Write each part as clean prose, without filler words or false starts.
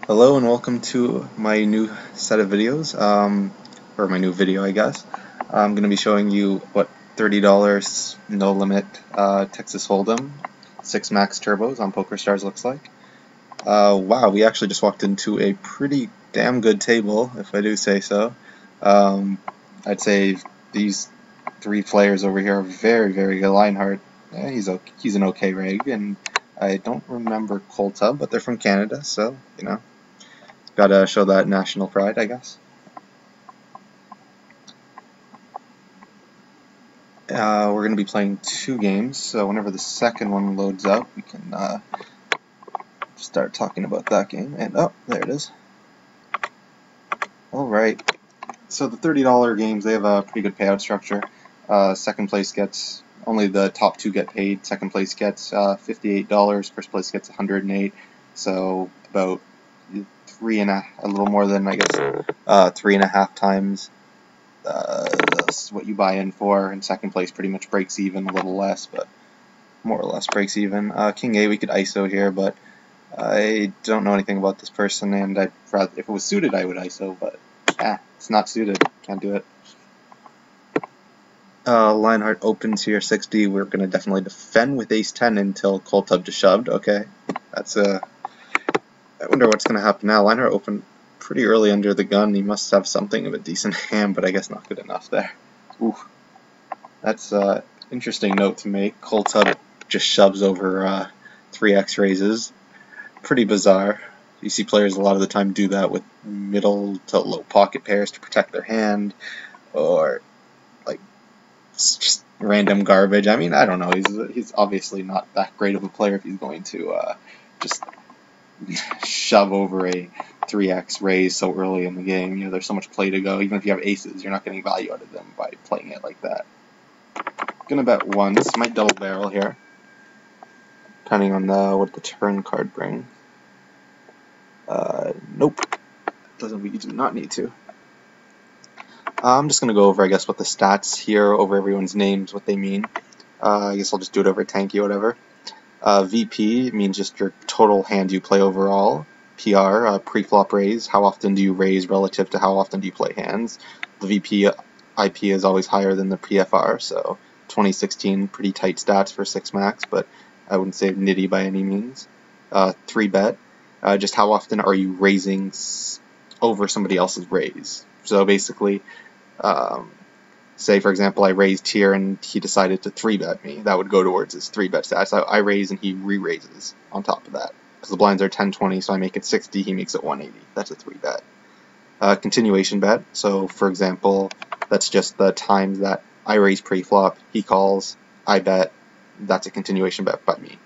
Hello and welcome to my new set of videos, or my new video, I guess. I'm going to be showing you what $30 no limit Texas Hold'em 6 max turbos on PokerStars looks like. Wow, we actually just walked into a pretty damn good table, if I do say so. I'd say these three players over here are very, very good. Lionheart, he's an okay rig, and I don't remember Colta, but they're from Canada, so you know. Gotta show that national pride, I guess. We're going to be playing 2 games, so whenever the second one loads up, we can start talking about that game. And oh, there it is. Alright, so the $30 games, they have a pretty good payout structure. Second place gets, only the top 2 get paid. Second place gets $58, first place gets $108, so about a little more than, I guess, 3.5 times what you buy in for, and second place pretty much breaks even, a little less, but more or less breaks even. King A, we could ISO here, but I don't know anything about this person, and I'd rather, if it was suited, I would ISO, but it's not suited, can't do it. Lionheart opens here 60. We're going to definitely defend with ace-10 until Coltub just shoved. Okay, that's I wonder what's going to happen now. Lionheart opened pretty early under the gun. He must have something of a decent hand, but I guess not good enough there. Ooh, that's an interesting note to make. Coltub just shoves over 3x raises. Pretty bizarre. You see players a lot of the time do that with middle to low pocket pairs to protect their hand, or like just random garbage. I mean, I don't know. He's obviously not that great of a player if he's going to just shove over a 3x raise so early in the game. You know, there's so much play to go. Even if you have aces, you're not getting value out of them by playing it like that. Gonna bet once. Might double barrel here, depending on what the turn card brings. Nope. We do not need to. I'm just gonna go over, I guess, what the stats here over everyone's names, what they mean. I guess I'll just do it over tanky or whatever. VP means just your total hand you play overall. PR, pre-flop raise, how often do you raise relative to how often do you play hands. The VP IP is always higher than the PFR, so 2016, pretty tight stats for 6 max, but I wouldn't say nitty by any means. 3-bet, just how often are you raising over somebody else's raise. So basically, say, for example, I raised here and he decided to 3-bet me. That would go towards his 3-bet stats. I raise and he re-raises on top of that. Because the blinds are 10-20, so I make it 60, he makes it 180. That's a 3-bet. Continuation bet. So, for example, that's just the times that I raise pre-flop, he calls, I bet. That's a continuation bet by me.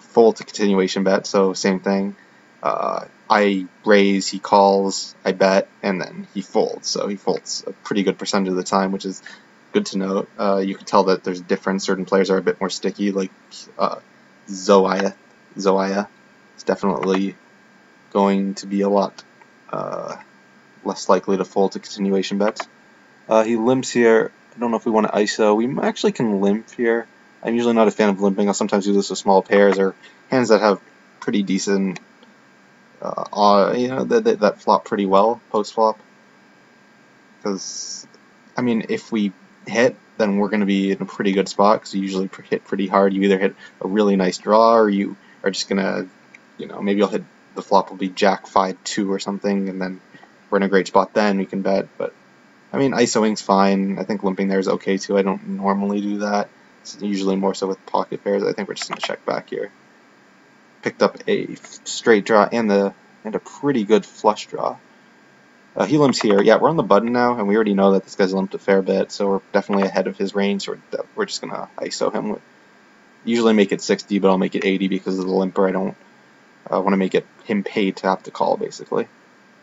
Fold to continuation bet, so same thing. I raise, he calls, I bet, and then he folds. So he folds a pretty good percentage of the time, which is good to note. You can tell that there's a difference. Certain players are a bit more sticky, like Zoaya. Zoaya is definitely going to be a lot less likely to fold to continuation bets. He limps here. I don't know if we want to ISO. We actually can limp here. I'm usually not a fan of limping. I'll sometimes do this with small pairs or hands that have pretty decent you know, that flop pretty well post-flop. Because, I mean, if we hit, then we're going to be in a pretty good spot, because you usually hit pretty hard. You either hit a really nice draw, or you are just going to, you know, maybe you'll hit, the flop will be Jack 5-2 or something, and then we're in a great spot then, we can bet. But, I mean, ISOing's fine. I think limping there is okay, too. I don't normally do that. It's usually more so with pocket pairs. I think we're just going to check back here. Picked up a straight draw and a pretty good flush draw. He limps here. Yeah, we're on the button now, and we already know that this guy's limped a fair bit, so we're definitely ahead of his range. So we're just gonna ISO him. Usually make it 60, but I'll make it 80 because of the limper. I don't want to make it him pay to have to call, basically.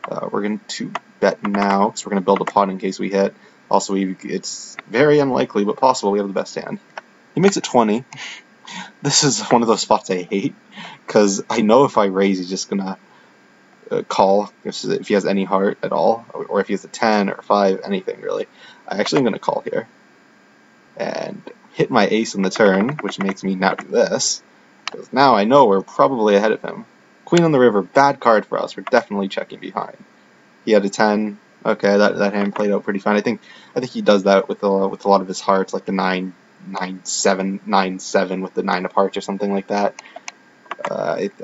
We're going to bet now, because we're going to build a pot in case we hit. Also, it's very unlikely, but possible we have the best hand. He makes it 20. This is one of those spots I hate, because I know if I raise, he's just going to call if he has any heart at all, or if he has a 10 or a 5, anything really. I actually am going to call here and hit my ace on the turn, which makes me now do this, because now I know we're probably ahead of him Queen on the river, bad card for us. We're definitely checking behind. He had a 10. Okay, that hand played out pretty fine. I think he does that with a lot of his hearts, like the 9, 9, 7, 9, 7 with the 9 of hearts or something like that.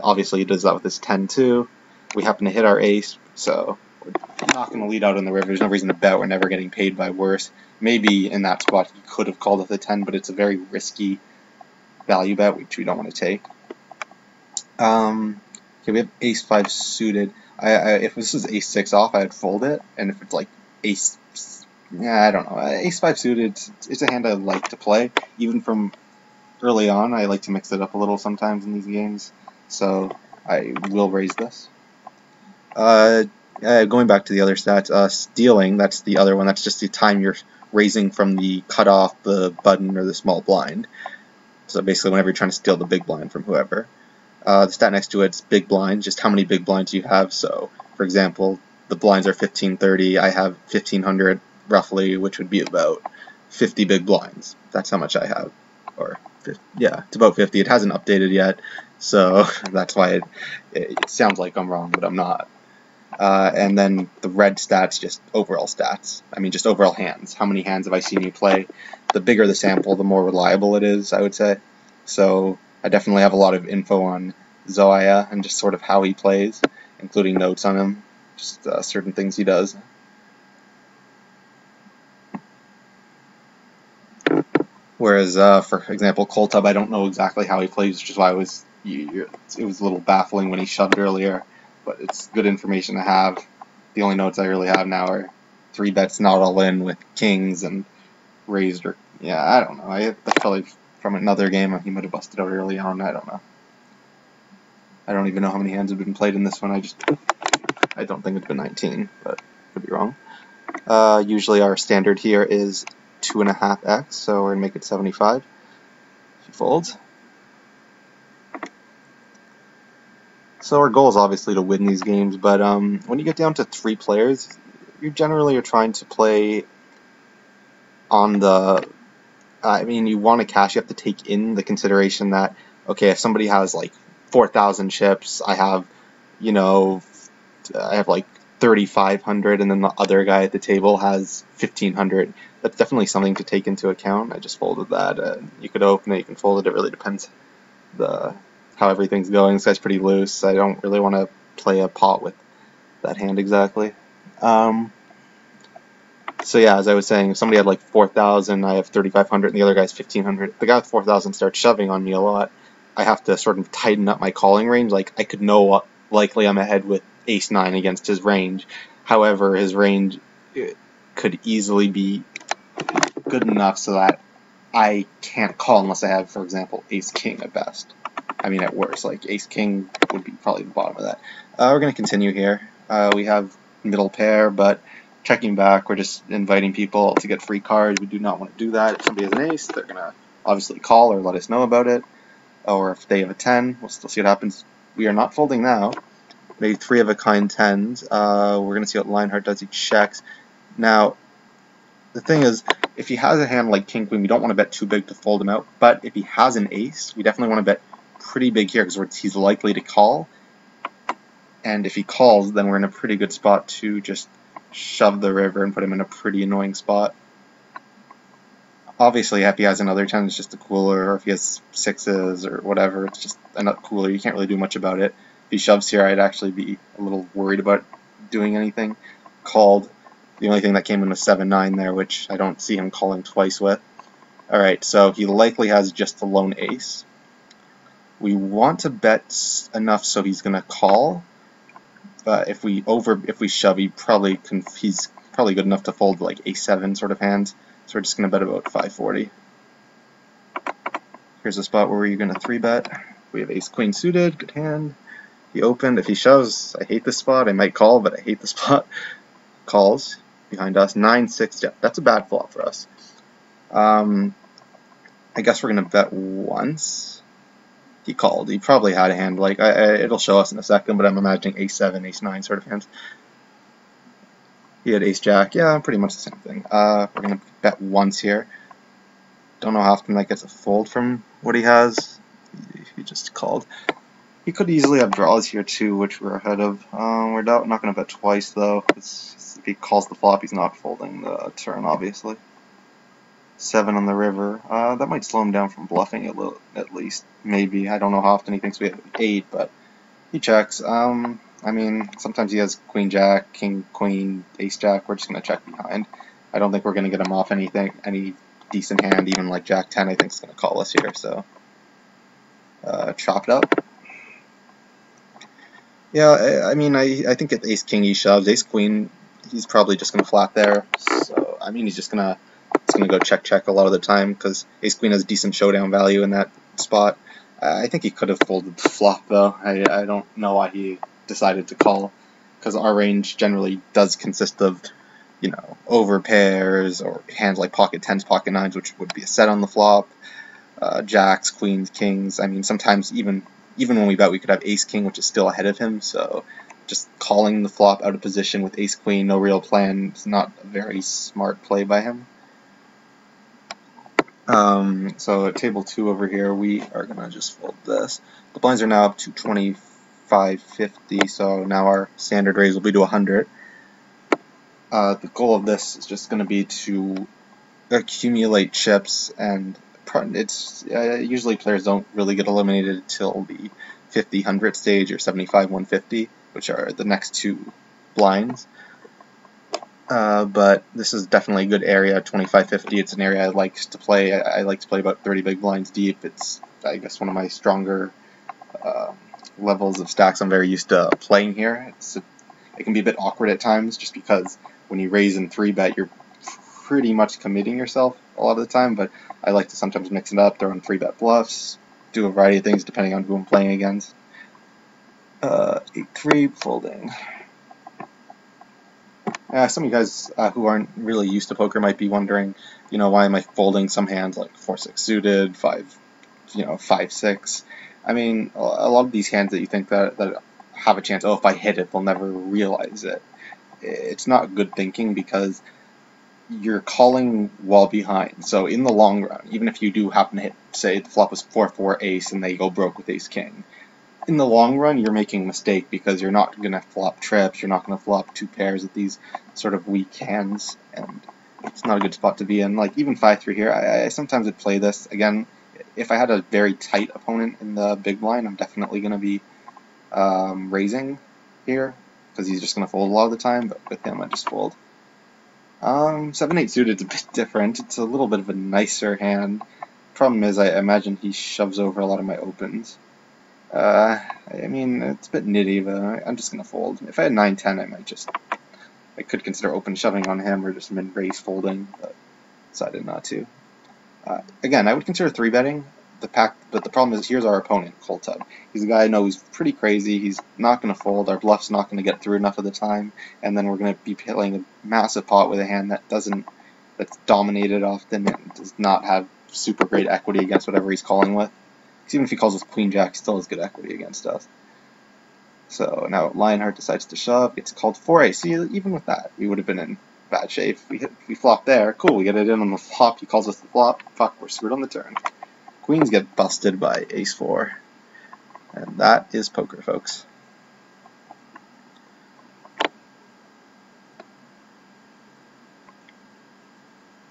Obviously, he does that with his 10 too. We happen to hit our ace, so we're not going to lead out on the river. There's no reason to bet. We're never getting paid by worse. Maybe in that spot he could have called with a 10, but it's a very risky value bet, which we don't want to take. Okay, we have ace 5 suited. If this was ace 6 off, I'd fold it, and if it's like ace, I don't know, ace 5 suited, it's a hand I like to play. Even from early on, I like to mix it up a little sometimes in these games, so I will raise this. Going back to the other stats, stealing, that's the other one. That's just the time you're raising from the cutoff, the button, or the small blind. So basically whenever you're trying to steal the big blind from whoever. The stat next to it's big blinds, just how many big blinds you have. So, for example, the blinds are 1530. I have 1500 roughly, which would be about 50 big blinds. That's how much I have. Or, yeah, it's about 50. It hasn't updated yet, so that's why it sounds like I'm wrong, but I'm not. And then the red stats, just overall stats. I mean, just overall hands. How many hands have I seen you play? The bigger the sample, the more reliable it is, I would say. So I definitely have a lot of info on Zoya and just sort of how he plays, including notes on him, just certain things he does. Whereas, for example, Coltub, I don't know exactly how he plays, which is why it was a little baffling when he shoved earlier, but it's good information to have. The only notes I really have now are 3 bets not all in with kings and raised, or, yeah, I don't know. That's probably from another game he might have busted out early on. I don't know. I don't even know how many hands have been played in this one. I don't think it's been 19, but could be wrong. Usually our standard here is 2.5x, so we're gonna make it 75. If he folds. So our goal is obviously to win these games, but when you get down to 3 players, you generally are trying to play on the. I mean, you want to cash. You have to take in the consideration that, okay, if somebody has like 4,000 chips, I have like 3,500, and then the other guy at the table has 1,500. That's definitely something to take into account. I just folded that. You could open it, you can fold it. It really depends how everything's going. This guy's pretty loose. I don't really want to play a pot with that hand exactly. So yeah, as I was saying, if somebody had like 4,000, I have 3,500, and the other guy's 1,500. The guy with 4,000 starts shoving on me a lot. I have to sort of tighten up my calling range. Like, I could know what likely I'm ahead with ace-9 against his range. However, his range could easily be good enough so that I can't call unless I have, for example, ace-king at best. I mean, at worst, like ace-king would be probably the bottom of that. We're going to continue here. We have middle pair, but checking back, we're just inviting people to get free cards. We do not want to do that. If somebody has an ace, they're going to obviously call or let us know about it. Or if they have a 10, we'll still see what happens. We are not folding now. Maybe 3 of a kind 10s. We're going to see what Lionheart does. He checks. Now, the thing is, if he has a hand like King Queen, we don't want to bet too big to fold him out. But if he has an ace, we definitely want to bet pretty big here because he's likely to call. And if he calls, then we're in a pretty good spot to just shove the river and put him in a pretty annoying spot. Obviously, if he has another 10, it's just a cooler, or if he has 6s or whatever, it's just another cooler. You can't really do much about it. If he shoves here, I'd actually be a little worried about doing anything. Called. The only thing that came in was 7-9 there, which I don't see him calling twice with. Alright, so he likely has just the lone ace. We want to bet enough so he's going to call. But if we shove, he's probably good enough to fold like a7 sort of hands. So we're just going to bet about 540. Here's a spot where you're going to 3-bet. We have ace-queen suited, good hand. He opened. If he shoves, I hate this spot. I might call, but I hate the spot. Calls behind us. 9-6. Yeah, that's a bad flop for us. I guess we're going to bet once. He called. He probably had a hand like it'll show us in a second, but I'm imagining ace-7, ace-9 sort of hands. He had ace-jack. Yeah, pretty much the same thing. We're going to bet once here. Don't know how often that gets a fold from what he has. He just called. He could easily have draws here too, which we're ahead of. We're not going to bet twice though. If he calls the flop, he's not folding the turn, obviously. 7 on the river. That might slow him down from bluffing a little, at least. Maybe. I don't know how often he thinks we have 8, but he checks. I mean, sometimes he has queen jack, king queen, ace jack. We're just going to check behind. I don't think we're going to get him off any decent hand, even like jack 10. I think is going to call us here. So chop it up. Yeah, I mean, I think at ace king he shoves. Ace queen, he's probably just going to flat there. So I mean, he's just going to go check check a lot of the time because ace queen has decent showdown value in that spot. I think he could have folded the flop though. I don't know why he decided to call, because our range generally does consist of, you know, over pairs or hands like pocket 10s, pocket 9s, which would be a set on the flop, jacks, queens, kings. I mean, sometimes even when we bet, we could have ace king, which is still ahead of him. So just calling the flop out of position with ace queen, no real plan, is not a very smart play by him. So at table 2 over here, we are gonna just fold this. The blinds are now up to 25.50, so now our standard raise will be to 100. The goal of this is just going to be to accumulate chips, and it's usually players don't really get eliminated until the 50-100 stage or 75-150, which are the next 2 blinds. But this is definitely a good area, 25-50. It's an area I like to play. I like to play about 30 big blinds deep. It's, I guess, one of my stronger levels of stacks I'm very used to playing here. It can be a bit awkward at times just because when you raise and 3-bet, you're pretty much committing yourself a lot of the time, but I like to sometimes mix it up, throw in 3-bet bluffs, do a variety of things depending on who I'm playing against. 8-3 folding. Some of you guys who aren't really used to poker might be wondering, you know, why am I folding some hands like 4-6 suited, 5-6. I mean, a lot of these hands that you think that have a chance, oh, if I hit it, they'll never realize it. It's not good thinking because you're calling while behind. So in the long run, even if you do happen to hit, say the flop was 4-4 ace and they go broke with ace king, in the long run you're making a mistake because you're not going to flop trips, you're not going to flop 2 pairs with these sort of weak hands, and it's not a good spot to be in. Like even 5-3 here, I sometimes would play this. Again, if I had a very tight opponent in the big blind, I'm definitely going to be raising here, because he's just going to fold a lot of the time, but with him I just fold. 7-8 suited is a bit different. It's a little bit of a nicer hand. Problem is, I imagine he shoves over a lot of my opens. I mean, it's a bit nitty, but I'm just going to fold. If I had 9-10, I could consider open shoving on him or just mid-raise folding, but decided not to. Again, I would consider 3-betting the pack, but the problem is, here's our opponent, Cold Tub. He's a guy I know who's pretty crazy. He's not going to fold. Our bluff's not going to get through enough of the time, and then we're going to be playing a massive pot with a hand that's dominated often and does not have super great equity against whatever he's calling with. Because even if he calls with Queen Jack, he still has good equity against us. So now Lionheart decides to shove, gets called 4-8. See, even with that, we would have been in bad shape. If we flop there, cool, we get it in on the flop, he calls us the flop, fuck, we're screwed on the turn. Queens get busted by ace-4. And that is poker, folks.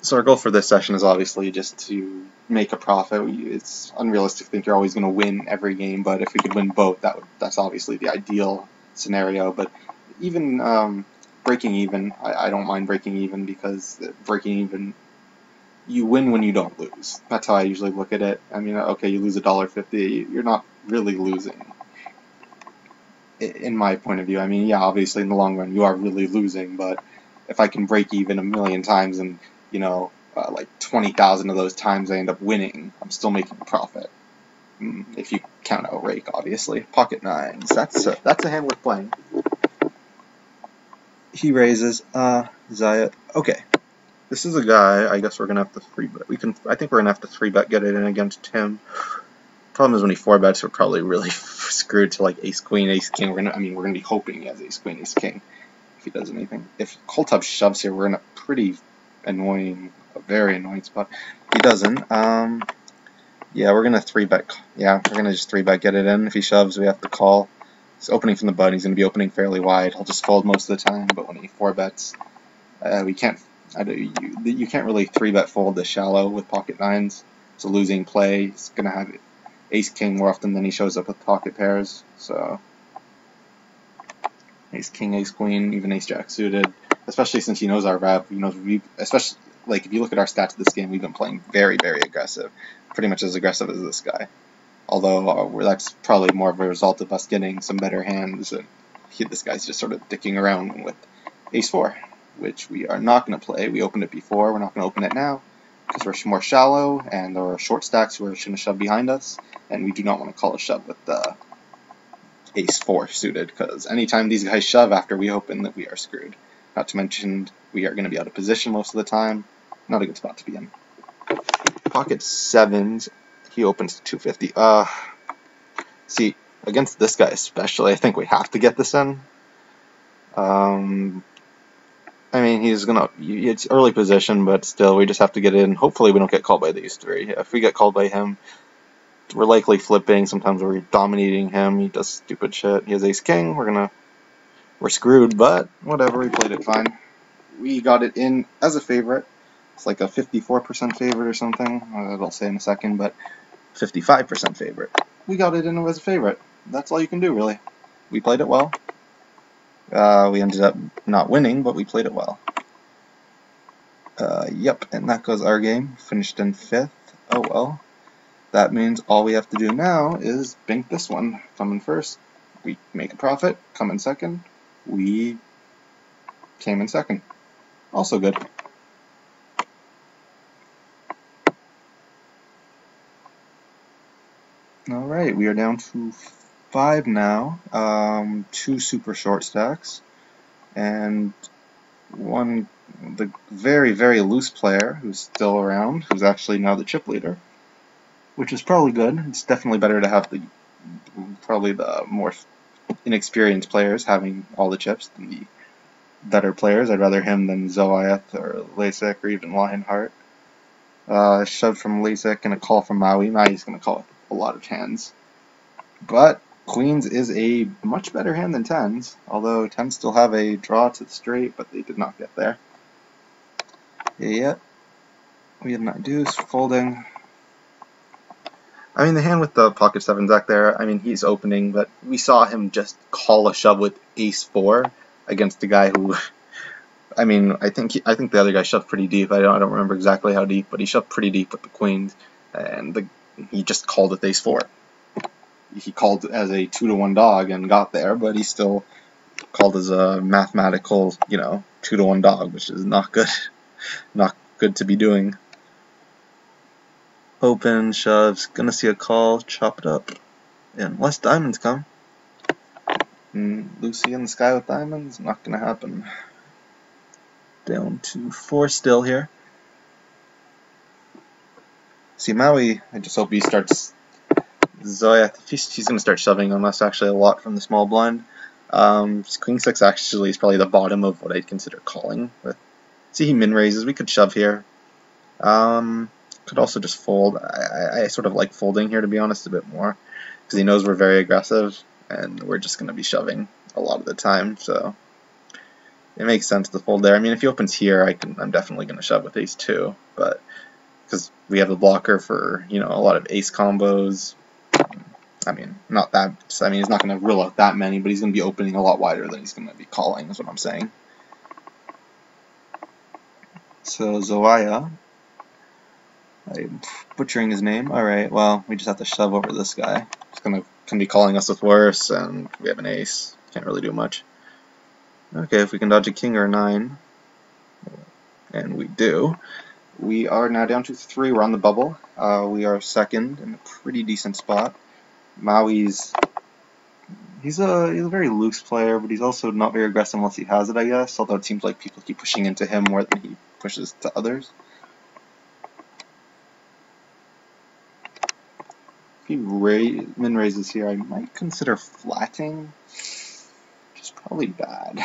So our goal for this session is obviously just to make a profit. It's unrealistic to think you're always going to win every game, but if we could win both, that's obviously the ideal scenario. But even breaking even, I don't mind breaking even, because breaking even, you win when you don't lose. That's how I usually look at it. I mean, okay, you lose $1.50, you're not really losing, in my point of view. I mean, yeah, obviously in the long run you are really losing, but if I can break even 1,000,000 times and, you know, like 20,000 of those times I end up winning, I'm still making a profit. If you count out rake, obviously. Pocket 9s, that's a hand worth playing. He raises, Zaya, okay. This is a guy, I guess we're going to have to 3-bet. I think we're going to have to 3-bet, get it in against him. Problem is when he 4-bets, we're probably really screwed to like ace-queen, ace-king. We're going to be hoping he has ace-queen, ace-king if he does anything. If Cold Tub shoves here, we're in a pretty annoying, a very annoying spot. He doesn't. Yeah, we're gonna 3-bet. Yeah, we're gonna just 3-bet, get it in. If he shoves, we have to call. He's opening from the button. He's gonna be opening fairly wide. He'll just fold most of the time. But when he 4-bets, we can't. You can't really 3-bet fold the shallow with pocket nines. It's a losing play. He's gonna have ace king more often than he shows up with pocket pairs. So ace king, ace queen, even ace jack suited. Especially since he knows our rep. He knows especially like if you look at our stats of this game, we've been playing very, very aggressive. Pretty much as aggressive as this guy. Although that's probably more of a result of us getting some better hands. And this guy's just sort of dicking around with ace 4, which we are not going to play. We opened it before. We're not going to open it now because we're more shallow and there are short stacks who are going to shove behind us. And we do not want to call a shove with the ace 4 suited because anytime these guys shove after we open, that we are screwed. Not to mention we are going to be out of position most of the time. Not a good spot to be in. Pocket 7s. He opens to 250. See, against this guy especially, I think we have to get this in. I mean, he's gonna. It's early position, but still, we just have to get in. Hopefully, we don't get called by these three. If we get called by him, we're likely flipping. Sometimes we're dominating him. He does stupid shit. He has ace king. We're screwed, but whatever. We played it fine. We got it in as a favorite. It's like a 54% favorite or something. I'll say in a second, but 55% favorite. We got it in as a favorite. That's all you can do, really. We played it well. We ended up not winning, but we played it well. Yep, and that goes our game. Finished in 5th. Oh well. That means all we have to do now is bink this one. Come in first. We make a profit. Come in second. We came in second. Also good. Alright, we are down to 5 now. 2 super short stacks. And the very, very loose player who's still around, who's actually now the chip leader. Which is probably good. It's definitely better to have probably the more inexperienced players having all the chips than the better players. I'd rather him than Zoaeth or Lasik or even Lionheart. Shove from Lasik and a call from Maui. Maui's going to call a lot of hands. But Queens is a much better hand than Tens, although Tens still have a draw to the straight, but they did not get there. Yep. We had not deuce, folding. I mean, the hand with the pocket 7s back there, I mean, he's opening, but we saw him just call a shove with ace 4 against a guy who, I mean, I think the other guy shoved pretty deep. I don't remember exactly how deep, but he shoved pretty deep with the queens, and he just called with ace 4. He called as a 2-to-1 dog and got there, but he still called as a mathematical, 2-to-1 dog, which is not good. Not good to be doing. Open, shoves, gonna see a call, chop it up. Unless diamonds come. Lucy in the sky with diamonds, not gonna happen. Down to 4 still here. See, Maui, I just hope he starts. Zoya, he's gonna start shoving on us actually a lot from the small blind. Queen 6 actually is probably the bottom of what I'd consider calling with. See, he min raises. We could shove here. Could also just fold. I sort of like folding here, to be honest, a bit more, because he knows we're very aggressive and we're just going to be shoving a lot of the time, so it makes sense to fold there. I mean, if he opens here, I'm definitely going to shove with ace 2, but because we have the blocker for a lot of ace combos. I mean, not that. I mean, he's not going to rule out that many, but he's going to be opening a lot wider than he's going to be calling. Is what I'm saying. So Zoaya. I'm butchering his name. Alright, well, we just have to shove over this guy. He's gonna be calling us with worse, and we have an ace. Can't really do much. Okay, if we can dodge a king or a 9, and we do, we are now down to 3. We're on the bubble. We are second in a pretty decent spot. Maui's he's a very loose player, but he's also not very aggressive unless he has it, I guess. Although it seems like people keep pushing into him more than he pushes to others. If he min raises here, I might consider flatting, which is probably bad.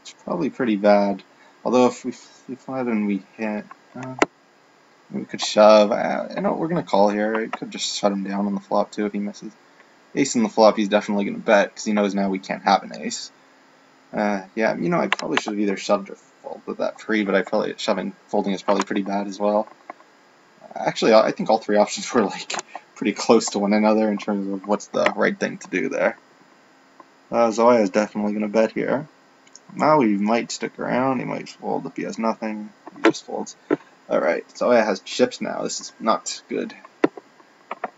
It's probably pretty bad. Although if we flat and we hit, We could shove. I know we're gonna call here. I could just shut him down on the flop too if he misses. Ace on the flop, he's definitely gonna bet because he knows now we can't have an ace. Yeah, you know, I probably should have either shoved or folded that free, but I probably folding is probably pretty bad as well. Actually, I think all three options were like pretty close to one another in terms of what's the right thing to do there. Zoya is definitely gonna bet here. Now he might stick around. He might fold if he has nothing. He just folds. Alright, Zoya has chips now. This is not good.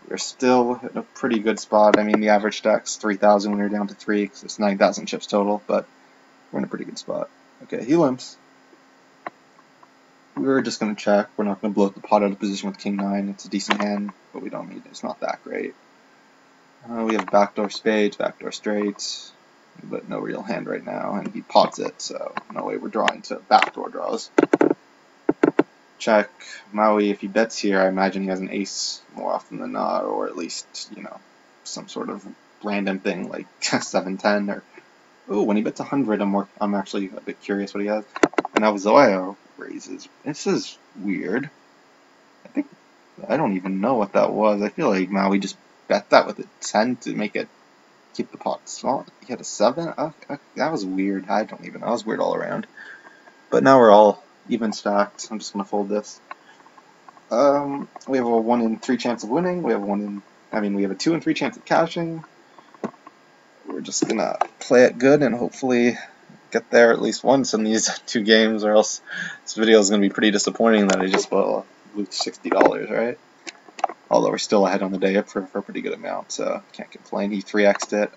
We're still in a pretty good spot. I mean, the average stack's 3,000 when you're down to 3 because it's 9,000 chips total, but we're in a pretty good spot. Okay, he limps. We're just going to check. We're not going to blow up the pot out of position with King 9. It's a decent hand, but we don't need it. It's not that great. We have backdoor spades, backdoor straights, but no real hand right now, and he pots it, so no way we're drawing to backdoor draws. Check. Maui, if he bets here, I imagine he has an ace more often than not, or at least, you know, some sort of random thing like 7-10 or... Ooh, when he bets 100, I'm actually a bit curious what he has. And now Zoya raises. This is weird. I don't even know what that was. I feel like Maui just bet that with a 10 to make it keep the pot small. He had a 7? That was weird. I don't even know. That was weird all around. But now we're all even stacked. I'm just going to fold this. We have a 1 in 3 chance of winning. We have a 2 in 3 chance of cashing. We're just going to play it good and hopefully get there at least once in these 2 games, or else this video is going to be pretty disappointing that I just blew $60, right? Although we're still ahead on the day up for a pretty good amount, so can't complain. He 3x'd it.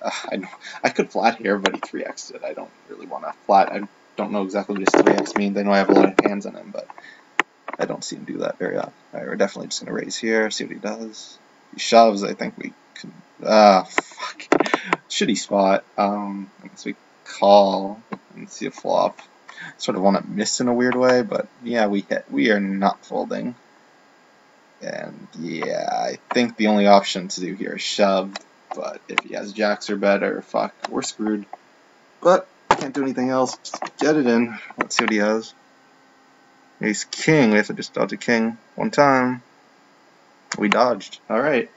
I could flat here, but he 3x'd it. I don't really want to flat. I don't know exactly what his 3x means. I know I have a lot of hands on him, but I don't see him do that very often. Alright, we're definitely just going to raise here, see what he does. He shoves. I think we can... fuck. Shitty spot. I guess we call and see a flop. Sort of want to miss in a weird way, but yeah, we hit. We are not folding. And yeah, I think the only option to do here is shove, but if he has jacks or better, fuck, we're screwed. But can't do anything else, just get it in. Let's see what he has. Ace king, we have to just dodge a king one time. We dodged. Alright,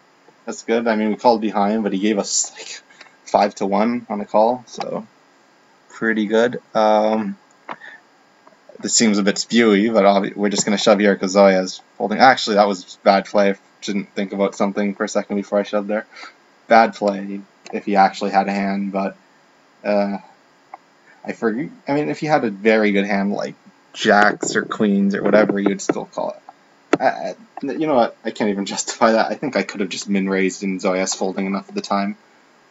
that's good. I mean, we called behind, but he gave us like 5-1 on a call, so pretty good. This seems a bit spewy, but we're just going to shove here because Zoya's folding. Actually, that was bad play. I didn't think about something for a second before I shoved there. Bad play if he actually had a hand, but I forget. I mean, if he had a very good hand like jacks or queens or whatever, you'd still call it. You know what? I can't even justify that. I think I could have just min-raised and Zoya's folding enough at the time,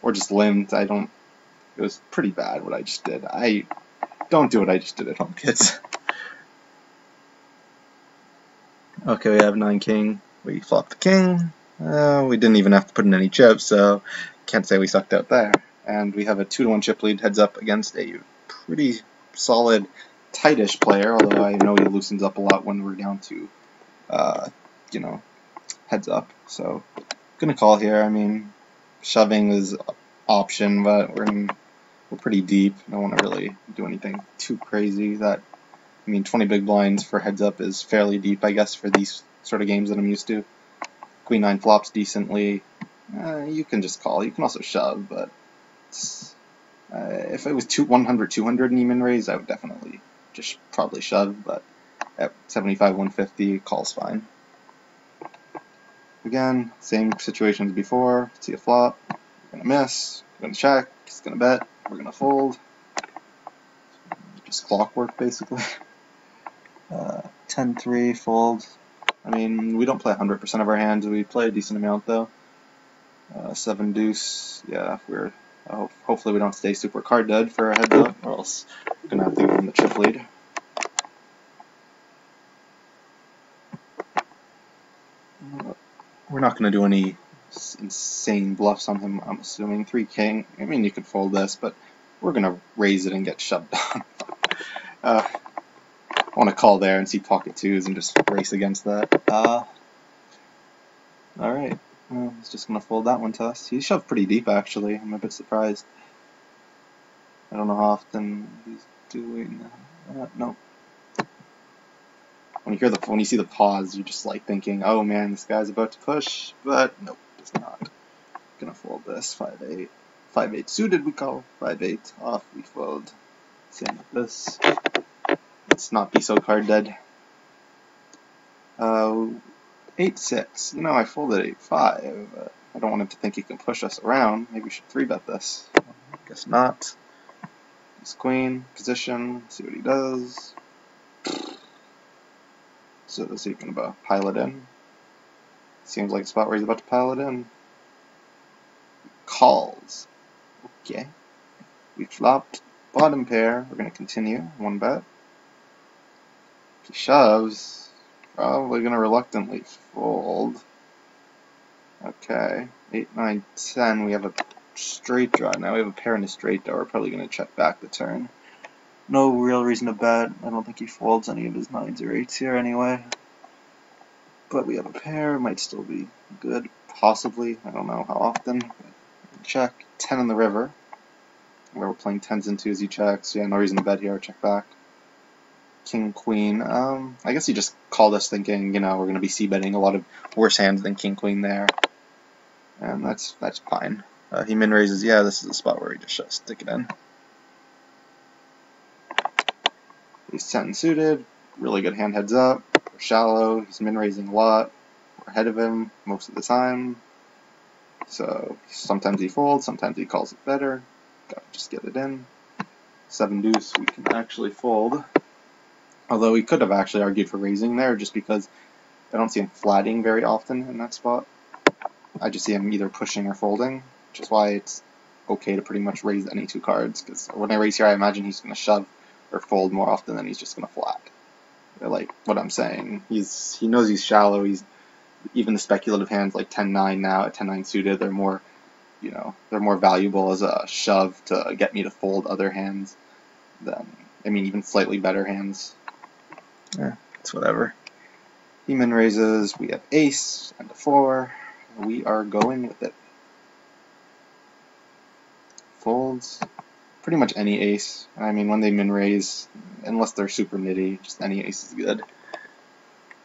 or just limmed. It was pretty bad what I just did. Don't do what I just did at home, kids. Okay, we have 9 king. We flopped the king. We didn't even have to put in any chips, so can't say we sucked out there. And we have a 2-1 chip lead heads up against a pretty solid, tightish player, although I know he loosens up a lot when we're down to, you know, heads up. So, gonna call here. I mean, shoving is option, but we're pretty deep. I don't want to really do anything too crazy. I mean, 20 big blinds for heads up is fairly deep, I guess, for these sort of games that I'm used to. Queen 9 flops decently. You can just call. You can also shove, but if it was 100, 200 and you min raise, I would definitely just probably shove, but at 75, 150, call's fine. Again, same situation as before. See a flop. We're going to miss. We're going to check. He's going to bet. We're going to fold. Just clockwork, basically. 10-3, fold. I mean, we don't play 100% of our hands. We play a decent amount, though. 7 deuce. Yeah, hopefully we don't stay super card dead for a heads up, or else we're going to have to give him the chip lead. We're not going to do any insane bluffs on him, I'm assuming. 3 king. I mean, you could fold this, but we're going to raise it and get shoved down. I want to call there and see pocket 2s and just race against that. Alright. Well, he's just going to fold that one to us. He shoved pretty deep, actually. I'm a bit surprised. I don't know how often he's doing that. No. when you see the pause, you're just like thinking, oh man, this guy's about to push, but nope, it's not. Gonna fold this 5-8, 5-8 suited we call, 5-8 off we fold. Same with this. Let's not be so card dead. 8-6. You know, I folded 8-5. I don't want him to think he can push us around. Maybe we should 3-bet this. Guess not. Ace queen position. See what he does. So is he going to pile it in? Seems like a spot where he's about to pile it in. Calls. Okay. We flopped bottom pair. We're going to continue. 1-bet. If he shoves, probably going to reluctantly fold. Okay. 8, 9, 10. We have a straight draw. Now we have a pair and a straight draw. We're probably going to check back the turn. No real reason to bet. I don't think he folds any of his 9s or 8s here anyway. But we have a pair. Might still be good. Possibly. I don't know how often. Check. 10 in the river. Where we're playing 10s and 2s, he checks. Yeah, no reason to bet here. Check back. King, queen. I guess he just called us thinking, you know, we're going to be c-betting a lot of worse hands than king, queen there. And that's fine. He min raises. Yeah, this is the spot where he just stick it in. He's 10 suited. Really good hand heads up. We're shallow. He's min raising a lot. We're ahead of him most of the time. So sometimes he folds, sometimes he calls it better. Gotta just get it in. 7 deuce, we can actually fold. Although we could have actually argued for raising there, just because I don't see him flatting very often in that spot. I just see him either pushing or folding, which is why it's okay to pretty much raise any 2 cards. Because when I raise here, I imagine he's going to shove or fold more often than he's just going to flat. Like what I'm saying, he knows he's shallow. Even the speculative hands like 10-9 now at 10-9 suited, they're more, you know, they're more valuable as a shove to get me to fold other hands than, I mean, even slightly better hands. Yeah, it's whatever. He min raises. We have ace and a 4. We are going with it. Folds. Pretty much any ace. I mean, when they min raise, unless they're super nitty, just any ace is good.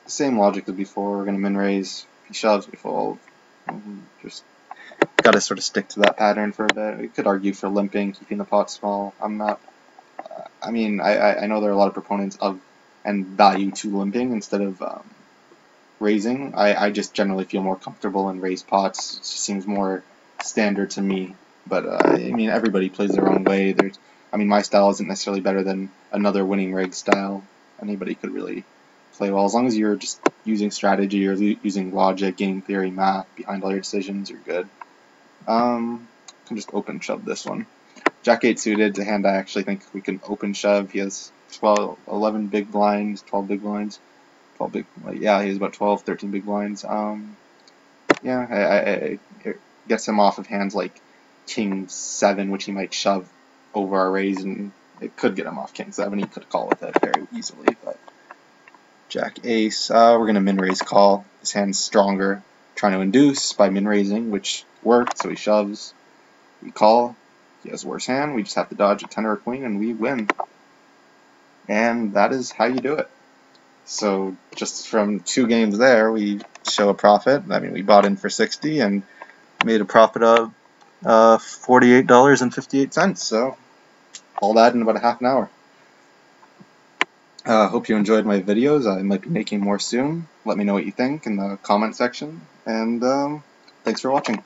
Same logic as before. We're going to min raise. If he shoves, we fold. Just got to sort of stick to that pattern for a bit. We could argue for limping, keeping the pot small. I'm not. I mean, I know there are a lot of proponents of and value to limping instead of raising. I just generally feel more comfortable in raised pots. It just seems more standard to me. But I mean, everybody plays their own way. I mean, my style isn't necessarily better than another winning rig style. Anybody could really play well as long as you're just using strategy or using logic, game theory, math behind all your decisions. You're good. Can just open shove this one. Jack 8 suited, the hand I actually think we can open shove. He has 11 big blinds, 12 big blinds. 12 big, yeah, he has about 12, 13 big blinds. Yeah, it gets him off of hands like King 7, which he might shove over our raise, and it could get him off King 7. He could call with it very easily, but Jack Ace, we're going to min raise call. His hand's stronger, trying to induce by min raising, which worked, so he shoves. We call. He has worse hand. We just have to dodge a 10 or a queen, and we win. And that is how you do it. So just from 2 games there, we show a profit. I mean, we bought in for 60 and made a profit of $48.58. So all that in about a half an hour. Hope you enjoyed my videos. I might be making more soon. Let me know what you think in the comment section. And thanks for watching.